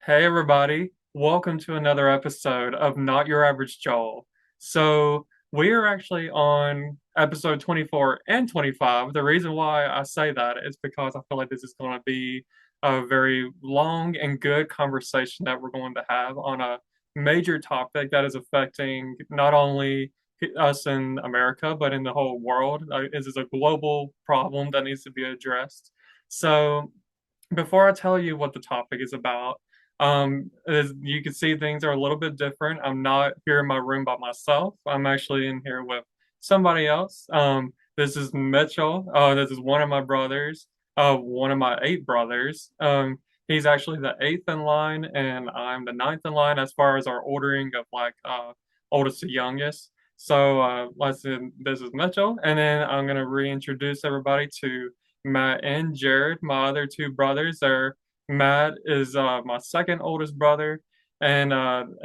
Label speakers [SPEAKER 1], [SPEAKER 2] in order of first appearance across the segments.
[SPEAKER 1] Hey everybody, welcome to another episode of Not Your Average Joel. So, we are actually on episode 24 and 25. The reason why I say that is because I feel like this is going to be a very long and good conversation that we're going to have on a major topic that is affecting not only us in America, but in the whole world. This is a global problem that needs to be addressed. So, before I tell you what the topic is about, as you can see, things are a little bit different. I'm not here in my room by myself. I'm actually in here with somebody else. This is Mitchell. This is one of my brothers. One of my eight brothers. He's actually the eighth in line, and I'm the ninth in line as far as our ordering of oldest to youngest. So this is Mitchell, and then I'm gonna reintroduce everybody to Matt and Jared, my other two brothers. Matt is my second oldest brother, and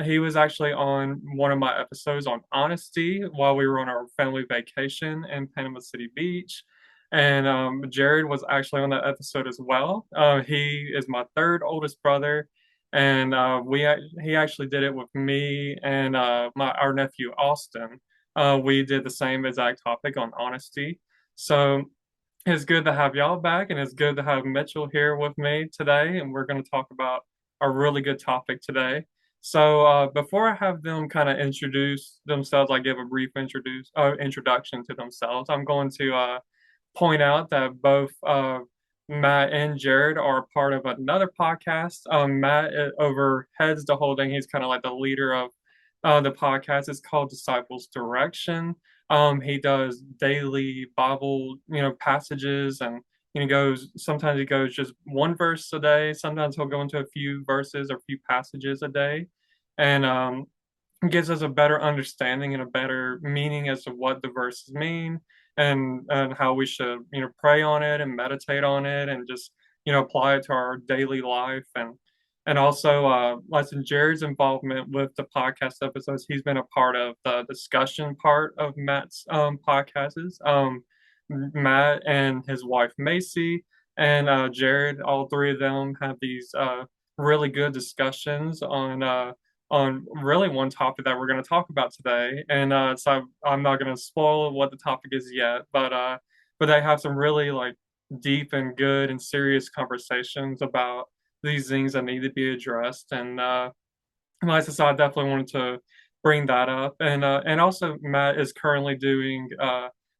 [SPEAKER 1] he was actually on one of my episodes on honesty while we were on our family vacation in Panama City Beach. And Jared was actually on that episode as well. He is my third oldest brother, and he actually did it with me and our nephew Austin. We did the same exact topic on honesty. So it's good to have y'all back, and it's good to have Mitchell here with me today. And we're going to talk about a really good topic today. So, before I have them kind of introduce themselves, I give a brief introduction to themselves. I'm going to point out that both Matt and Jared are part of another podcast. Matt overheads the whole thing. He's kind of like the leader of the podcast. It's called Disciples Direction. He does daily Bible, passages, and sometimes he goes just one verse a day. Sometimes he'll go into a few verses or a few passages a day, and gives us a better understanding and a better meaning as to what the verses mean, and how we should pray on it and meditate on it and just apply it to our daily life. And also, Lesson Jared's involvement with the podcast episodes. He's been a part of the discussion part of Matt's podcasts. Matt and his wife Macy and Jared, all three of them have these really good discussions on really one topic that we're going to talk about today. And so I'm not going to spoil what the topic is yet, but they have some really like deep and good and serious conversations about these things that need to be addressed. And like I said, I definitely wanted to bring that up. And also Matt is currently doing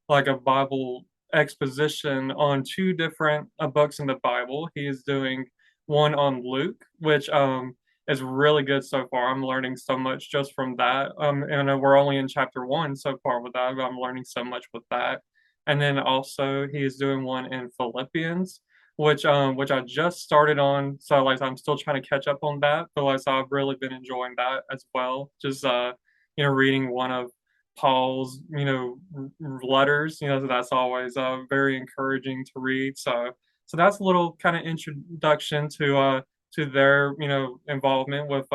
[SPEAKER 1] like a Bible exposition on two different books in the Bible. He is doing one on Luke, which is really good so far. I'm learning so much just from that. And we're only in chapter one so far with that, but I'm learning so much with that. And then also he is doing one in Philippians, which I just started on. So like I'm still trying to catch up on that, but like so I've really been enjoying that as well. Just reading one of Paul's letters. So that's always very encouraging to read. So that's a little kind of introduction to their involvement with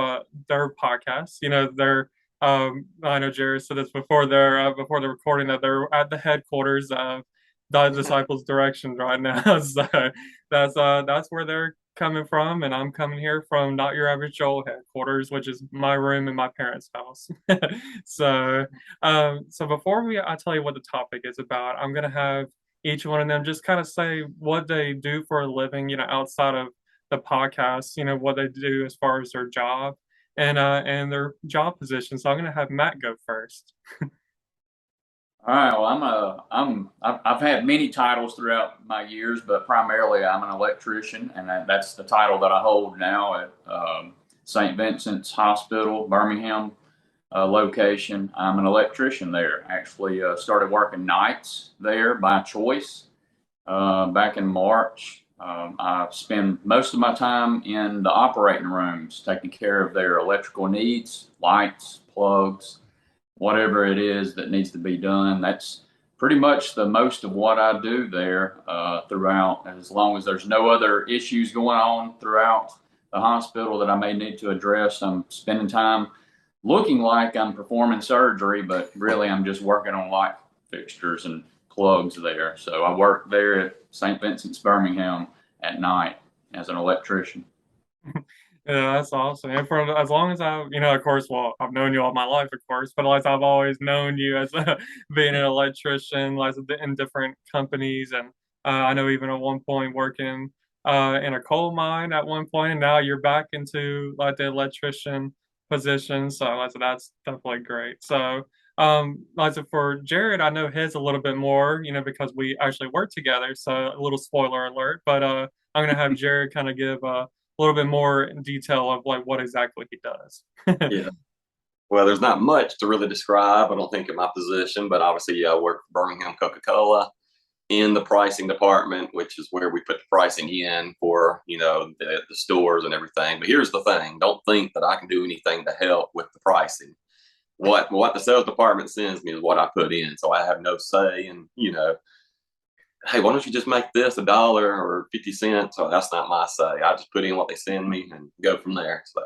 [SPEAKER 1] their podcast. Their I know Jerry said this before the recording that they're at the headquarters of the Disciples Directions right now. So that's where they're coming from, and I'm coming here from Not Your Average Joel headquarters, which is my room in my parents' house. So before I tell you what the topic is about, I'm gonna have each one of them just kind of say what they do for a living, outside of the podcast, what they do as far as their job and their job position. So I'm gonna have Matt go first.
[SPEAKER 2] All right. Well, I've had many titles throughout my years, but primarily I'm an electrician, and that's the title that I hold now at St. Vincent's Hospital, Birmingham location. I'm an electrician there. Actually, started working nights there by choice back in March. I spend most of my time in the operating rooms, taking care of their electrical needs, lights, plugs, whatever it is that needs to be done. That's pretty much the most of what I do there throughout, as long as there's no other issues going on throughout the hospital that I may need to address. I'm spending time looking like I'm performing surgery, but really I'm just working on light fixtures and plugs there. So I work there at St. Vincent's, Birmingham at night as an electrician.
[SPEAKER 1] Yeah, that's awesome. And for as long as of course, well, I've known you all my life, of course, but like I've always known you as being an electrician, like in different companies, and I know even at one point working in a coal mine at one point, and now you're back into like the electrician position. So like, so that's definitely great. So like so for Jared, I know his a little bit more, because we actually work together. So a little spoiler alert, but I'm gonna have Jared kind of give a little bit more in detail of like what exactly he does.
[SPEAKER 3] Yeah. Well, there's not much to really describe, I don't think, in my position, but obviously, yeah, I work for Birmingham Coca-Cola in the pricing department, which is where we put the pricing in for, the stores and everything. But here's the thing, don't think that I can do anything to help with the pricing. What the sales department sends me is what I put in. So I have no say in, hey, why don't you just make this $1 or 50 cents? So that's not my say. I just put in what they send me and go from there. So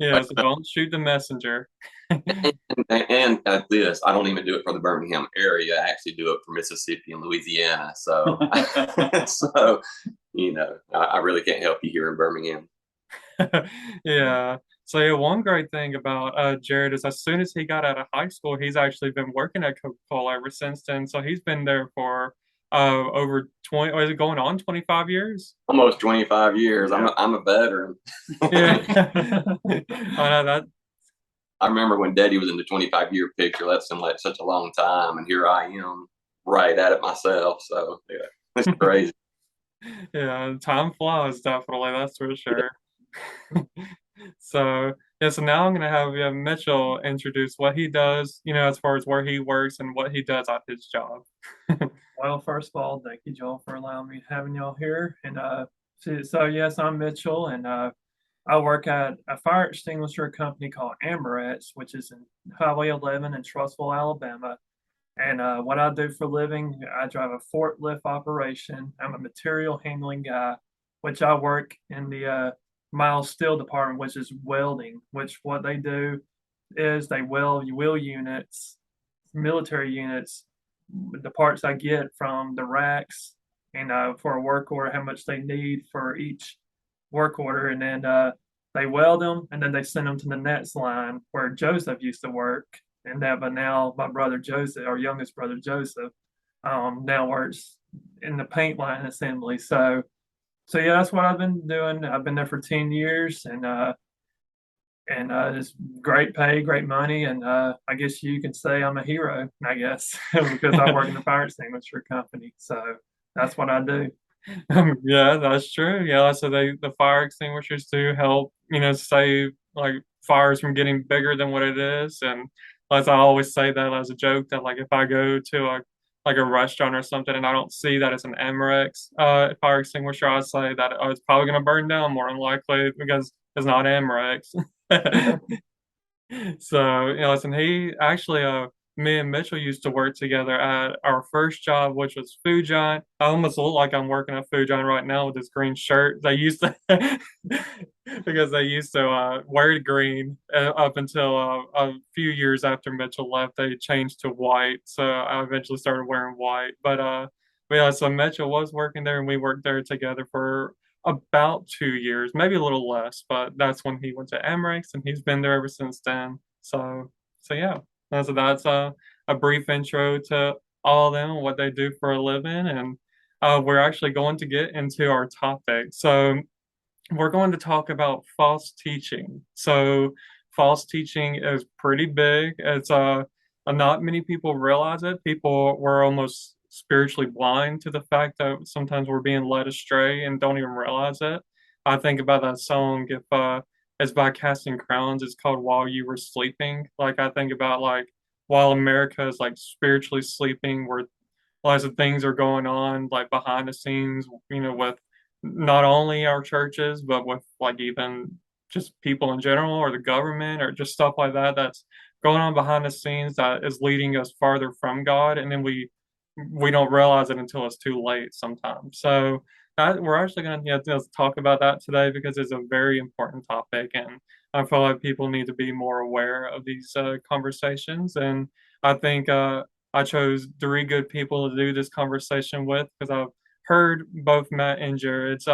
[SPEAKER 1] Yeah, so don't shoot the messenger.
[SPEAKER 3] and at this, I don't even do it for the Birmingham area. I actually do it for Mississippi and Louisiana. So, so I really can't help you here in Birmingham.
[SPEAKER 1] Yeah. So yeah, one great thing about Jared is as soon as he got out of high school, he's actually been working at Coca-Cola ever since then. So he's been there for over 20, or is it going on 25 years?
[SPEAKER 3] Almost 25 years.
[SPEAKER 1] Yeah.
[SPEAKER 3] I'm a veteran.
[SPEAKER 1] Yeah.
[SPEAKER 3] I
[SPEAKER 1] I know that.
[SPEAKER 3] remember when Daddy was in the 25-year picture. That seemed like such a long time, and here I am, right at it myself. So yeah, it's crazy.
[SPEAKER 1] Yeah, time flies, definitely, that's for sure. So, yeah, so now I'm gonna have Mitchell introduce what he does, as far as where he works and what he does at his job.
[SPEAKER 4] Well, first of all, thank you, Joel, for allowing me having y'all here. And so yes, I'm Mitchell, and I work at a fire extinguisher company called Amorex, which is in Highway 11 in Trussville, Alabama. And what I do for a living, I drive a forklift operation. I'm a material handling guy, which I work in the mild steel department, which is welding. Which what they do is they weld wheel units, military units, the parts I get from the racks, and for a work order, how much they need for each work order, and then they weld them, and then they send them to the next line where Joseph used to work, and that. But now my brother Joseph, our youngest brother Joseph, now works in the paint line assembly. So yeah, that's what I've been doing. I've been there for 10 years, and it's great pay, great money, and I guess you can say I'm a hero, I guess, because I work in the fire extinguisher company. So that's what I do.
[SPEAKER 1] Yeah, that's true. Yeah, so the fire extinguishers do help, save like fires from getting bigger than what it is. And as I always say that as a joke, that like if I go to like a restaurant or something and I don't see that it's an Amerex fire extinguisher, I say that it's probably gonna burn down more than likely because it's not Amerex. So, listen, he actually, me and Mitchell used to work together at our first job, which was Food Giant. I almost look like I'm working at Food Giant right now with this green shirt. They used to, because they used to wear green up until a few years after Mitchell left. They changed to white. So I eventually started wearing white. But yeah, so Mitchell was working there and we worked there together for about 2 years, maybe a little less, but that's when he went to Emirates and he's been there ever since then. So yeah, that's a brief intro to all of them and what they do for a living. And we're actually going to get into our topic. So we're going to talk about false teaching. So false teaching is pretty big. It's not many people realize it. People were almost spiritually blind to the fact that sometimes we're being led astray and don't even realize it. I think about that song if it's by Casting Crowns, it's called While You Were Sleeping. Like I think about like while America is like spiritually sleeping, where lots of things are going on like behind the scenes, with not only our churches, but with like even just people in general or the government or just stuff like that that's going on behind the scenes that is leading us farther from God. And then we don't realize it until it's too late sometimes. So we're actually going to talk about that today because it's a very important topic. And I feel like people need to be more aware of these conversations. And I think I chose three good people to do this conversation with because I've heard both Matt and Jared's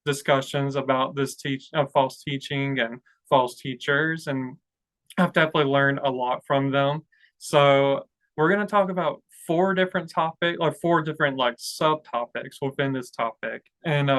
[SPEAKER 1] discussions about this false teaching and false teachers, and I've definitely learned a lot from them. So we're going to talk about four different topics, like four different like subtopics within this topic. And